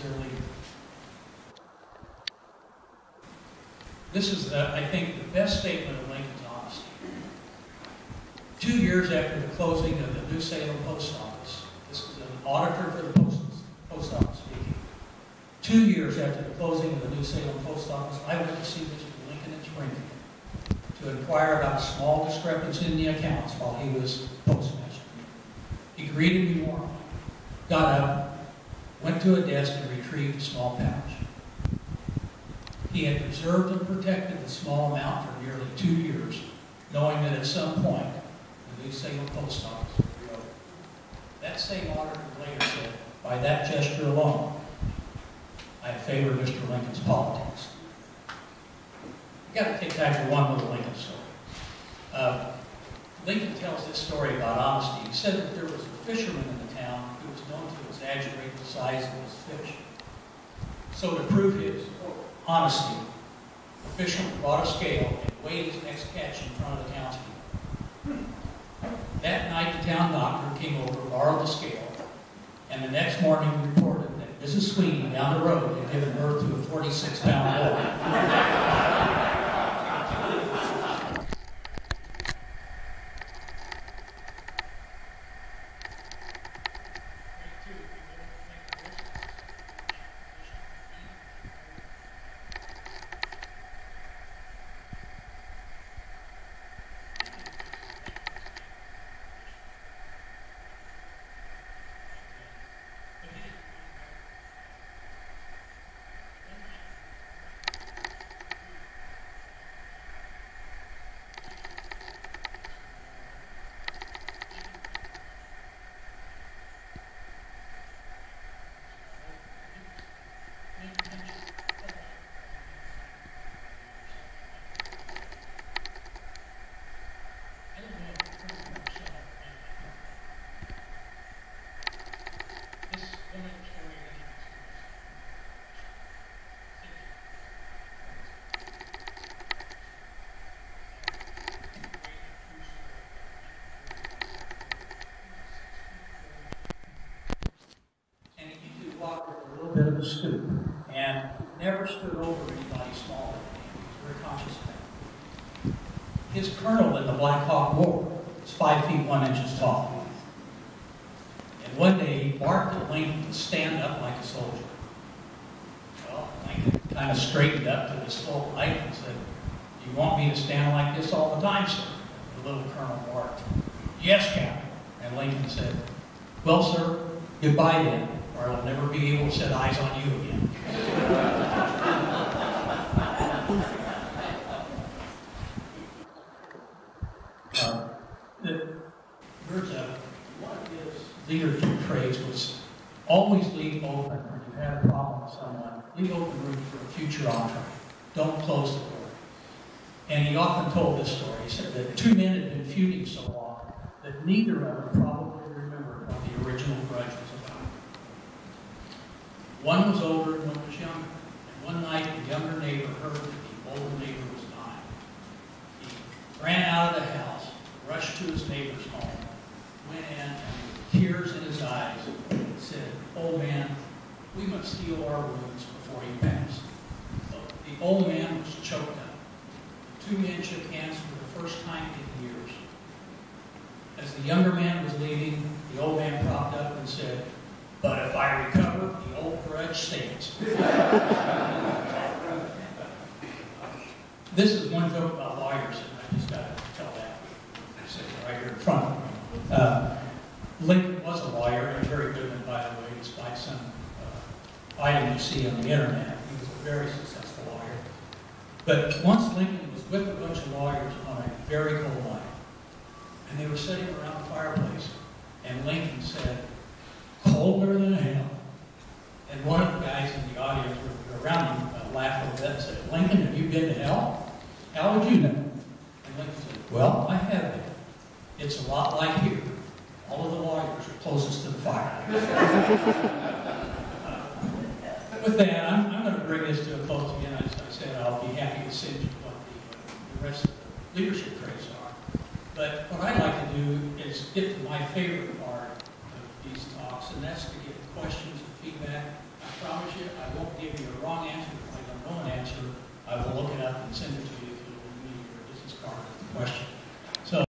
their leader. This is, I think, the best statement of Lincoln's honesty. 2 years after the closing of the New Salem Post Office, this is an auditor for the post office speaking. 2 years after the closing of the New Salem Post Office, I went to see Mr. Lincoln in Springfield to inquire about a small discrepancy in the accounts while he was postmaster. He greeted me warmly, got up, went to a desk and retrieved a small pouch. He had preserved and protected the small amount for nearly 2 years, knowing that at some point the New Salem Post Office would reopen. That same auditor later said, by that gesture alone, I favor Mr. Lincoln's politics. You've got to take time for one little Lincoln story. Lincoln tells this story about honesty. He said that there was a fisherman in the town who was known to exaggerate the size of his fish. So to prove his honesty, the fisherman brought a scale and weighed his next catch in front of the townspeople. That night, the town doctor came over, borrowed the scale, and the next morning reported that Mrs. Sweeney down the road had given birth to a 46-pound boy. Bit of a stoop, and never stood over anybody smaller than him. He was a very conscious man. His colonel in the Black Hawk War was 5 feet 1 inches tall. And one day he barked at Lincoln to stand up like a soldier. Well, Lincoln kind of straightened up to his full height and said, "Do you want me to stand like this all the time, sir?" The little colonel barked, "Yes, Captain." And Lincoln said, "Well, sir, goodbye then, or I'll never be able to set eyes on you again." One of his leadership traits was always leave open when you had a problem with someone. Leave open room for a future entree. Don't close the door. And he often told this story. He said that 2 men had been feuding so long that neither of them probably remembered what the original grudge was about. One was older and one was younger. And one night, the younger neighbor heard that the older neighbor was dying. He ran out of the house, rushed to his neighbor's home, went in, and with tears in his eyes, said, "Old man, we must heal our wounds before you pass." So the old man was choked up. The 2 men shook hands for the first time in years. As the younger man was leaving, the old man propped up and said, "But if I recover, the old grudge stands." This is one joke about lawyers, and I just got to tell that. They're sitting right here in front of me. Lincoln was a lawyer, and a very good one, by the way, despite some items you see on the internet. He was a very successful lawyer. But once Lincoln was with a bunch of lawyers on a very cold night, and they were sitting around the fireplace, and Lincoln said, "Colder than hell." And one of the guys in the audience around him laughed a little bit and said, "Lincoln, have you been to hell? How would you know?" And Lincoln said, "Well, I have been. It's a lot like here. All of the lawyers are closest to the fire." With that, I'm going to bring this to a close again. As I said, I'll be happy to send you what the rest of the leadership traits are. But what I'd like to do is get to my favorite part of these talks, and that's to get questions and feedback. I promise you give you a wrong answer. If I don't know an answer, I will look it up and send it to you if you'll give me your business card with the question.